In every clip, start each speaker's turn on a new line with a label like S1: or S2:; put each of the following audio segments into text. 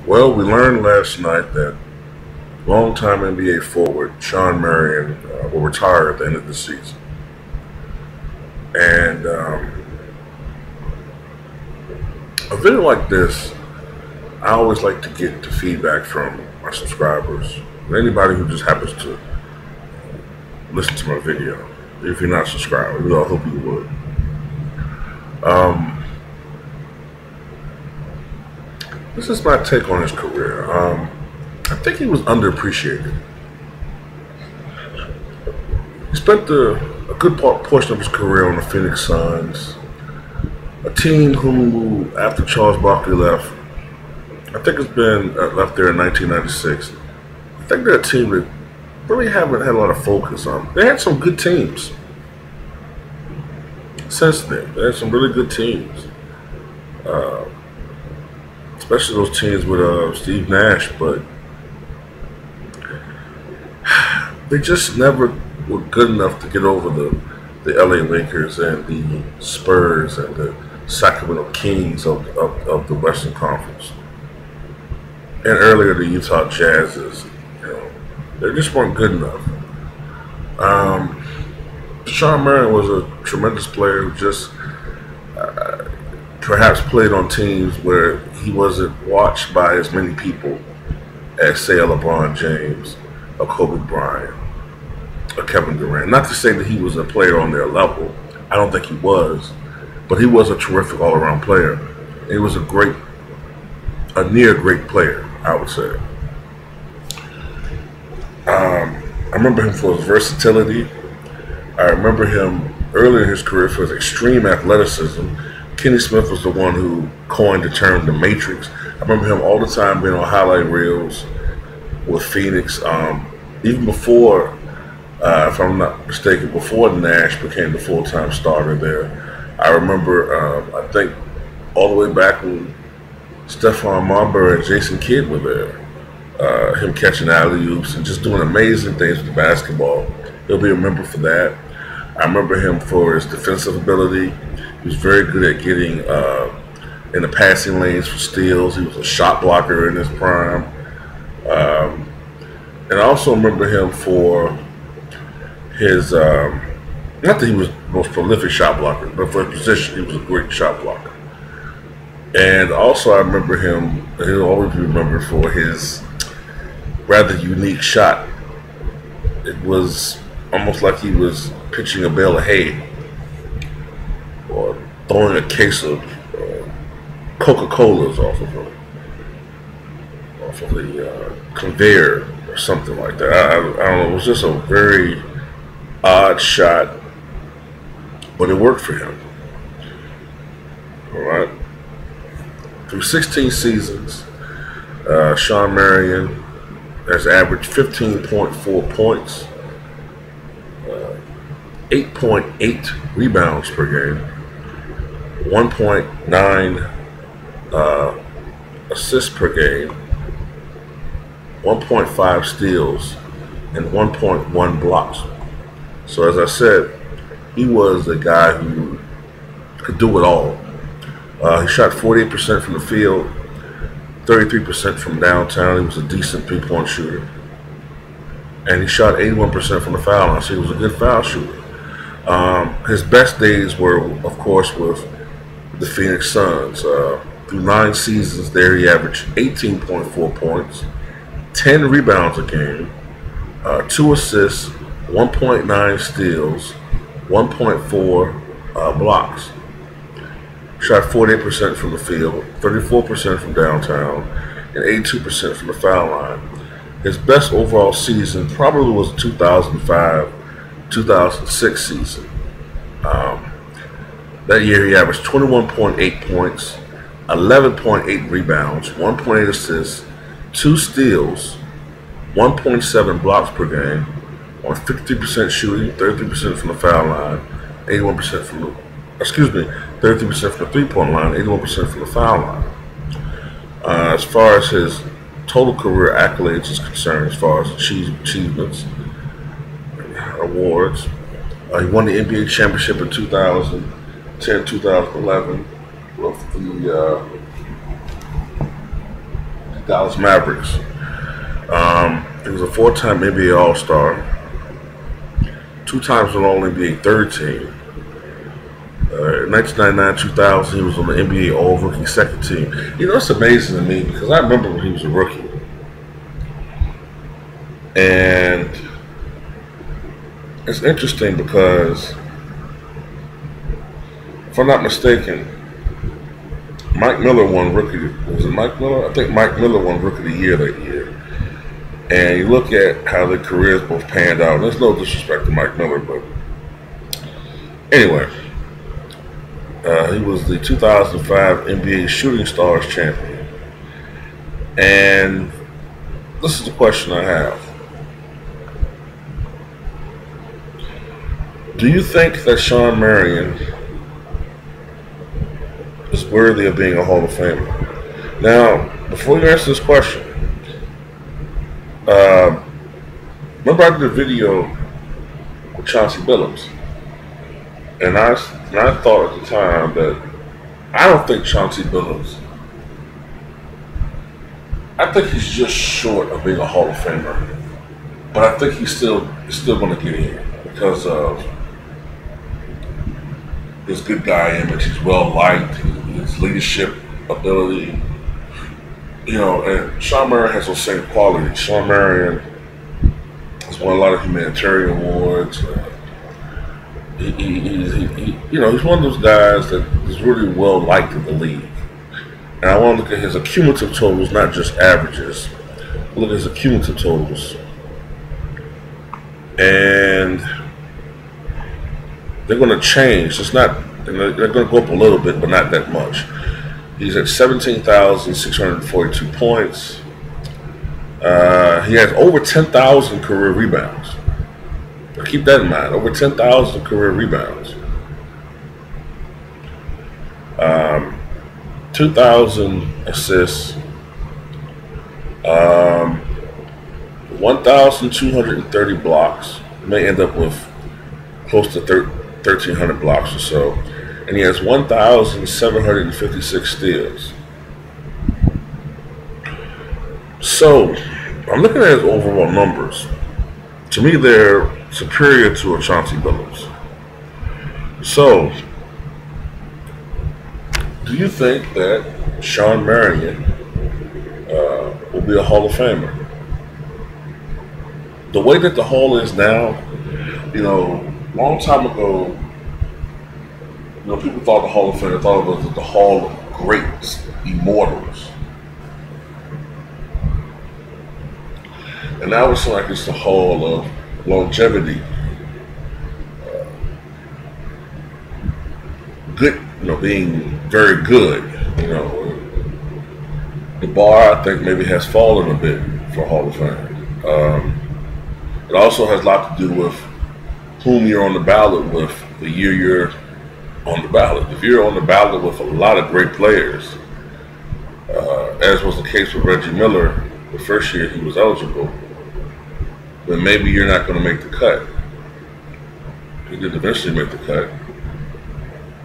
S1: Well, we learned last night that longtime NBA forward Shawn Marion will retire at the end of the season. And a video like this, I always like to get the feedback from my subscribers, and anybody who just happens to listen to my video. If you're not subscribed, I hope you would. This is my take on his career. I think he was underappreciated. He spent a good portion of his career on the Phoenix Suns, a team who, after Charles Barkley left, I think it's been left there in 1996. I think they're a team that really haven't had a lot of focus on. They had some good teams since then. They had some really good teams, especially those teams with Steve Nash, but they just never were good enough to get over the LA Lakers and the Spurs and the Sacramento Kings of the Western Conference. And earlier the Utah Jazzes, they just weren't good enough. Shawn Marion was a tremendous player who just perhaps played on teams where he wasn't watched by as many people as, say, a LeBron James, a Kobe Bryant, a Kevin Durant. Not to say that he was a player on their level. I don't think he was, but he was a terrific all-around player. He was a near great player, I would say. I remember him for his versatility. I remember him earlier in his career for his extreme athleticism. Kenny Smith was the one who coined the term the Matrix. I remember him all the time being on highlight reels with Phoenix. Even before, if I'm not mistaken, before Nash became the full-time starter there. I remember, I think, all the way back when Stephon Marbury and Jason Kidd were there. Him catching alley-oops and just doing amazing things with the basketball. He'll be remembered for that. I remember him for his defensive ability. He was very good at getting in the passing lanes for steals. He was a shot blocker in his prime. And I also remember him for his, not that he was the most prolific shot blocker, but for his position, he was a great shot blocker. And also I remember him, he'll always be remembered for his rather unique shot. It was almost like he was pitching a bale of hay or throwing a case of Coca-Colas off of the conveyor or something like that. I don't know. It was just a very odd shot, but it worked for him. All right. Through 16 seasons, Shawn Marion has averaged 15.4 points, 8.8 rebounds per game, 1.9 assists per game, 1.5 steals, and 1.1 blocks. So as I said, he was a guy who could do it all. He shot 48% from the field, 33% from downtown. He was a decent three-point shooter. And he shot 81% from the foul line, so he was a good foul shooter. His best days were, of course, with the Phoenix Suns. Through 9 seasons there, he averaged 18.4 points, 10 rebounds a game, 2 assists, 1.9 steals, 1.4 blocks. Shot 48% from the field, 34% from downtown, and 82% from the foul line. His best overall season probably was the 2005-2006 season. That year he averaged 21.8 points, 11.8 rebounds, 1.8 assists, 2 steals, 1.7 blocks per game, on 50% shooting, 33% from the foul line, 81% from the 33% from the three-point line, 81% from the foul line. As far as his total career accolades is concerned, as far as achievements, awards, he won the NBA championship in 2010-2011 with the Dallas Mavericks. He was a 4-time NBA All-Star, 2 times on All-NBA third team. In 1999-2000, he was on the NBA All-Rookie second team. You know, it's amazing to me because I remember when he was a rookie. And it's interesting because, if I'm not mistaken, Mike Miller won Rookie. Was it Mike Miller? I think Mike Miller won Rookie of the Year that year. And you look at how their careers both panned out. There's no disrespect to Mike Miller, but anyway, he was the 2005 NBA Shooting Stars champion. And this is the question I have. Do you think that Shawn Marion is worthy of being a Hall of Famer? Now, before you answer this question, remember I did a video with Chauncey Billups, and I thought at the time that I don't think Chauncey Billups, I think he's just short of being a Hall of Famer, but I think he's still going to get in because of his good guy image. He's well liked, his leadership ability. You know, and Shawn Marion has those same qualities. Shawn Marion has won a lot of humanitarian awards. He's one of those guys that is really well liked in the league. And I want to look at his accumulative totals, not just averages. Look at his accumulative totals. And they're going to change. They're going to go up a little bit, but not that much. He's at 17,642 points. He has over 10,000 career rebounds. Now keep that in mind. Over 10,000 career rebounds. 2,000 assists. 1,230 blocks. He may end up with close to 1,300 blocks or so. And he has 1,756 steals. So, I'm looking at his overall numbers. To me, they're superior to a Chauncey Billups. So, do you think that Shawn Marion will be a Hall of Famer? The way that the Hall is now, long time ago, people thought the Hall of Fame, thought it was the Hall of Greats, Immortals. And now it's like it's the Hall of Longevity. Good, being very good. The bar, I think, maybe has fallen a bit for Hall of Fame. It also has a lot to do with whom you're on the ballot with the year you're on the ballot. If you're on the ballot with a lot of great players, as was the case with Reggie Miller the first year he was eligible, then maybe you're not going to make the cut. He did eventually make the cut.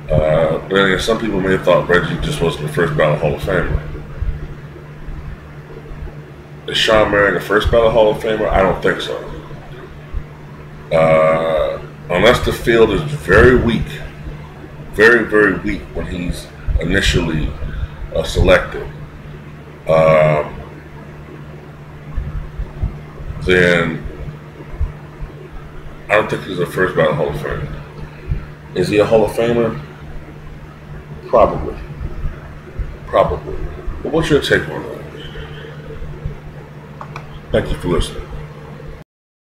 S1: But then some people may have thought Reggie just wasn't the first ballot Hall of Famer. Is Shawn Marion the first ballot Hall of Famer? I don't think so. Unless the field is very weak, very, very weak when he's initially selected, then I don't think he's a first ballot Hall of Famer. Is he a Hall of Famer? Probably. But what's your take on that? Thank you for listening.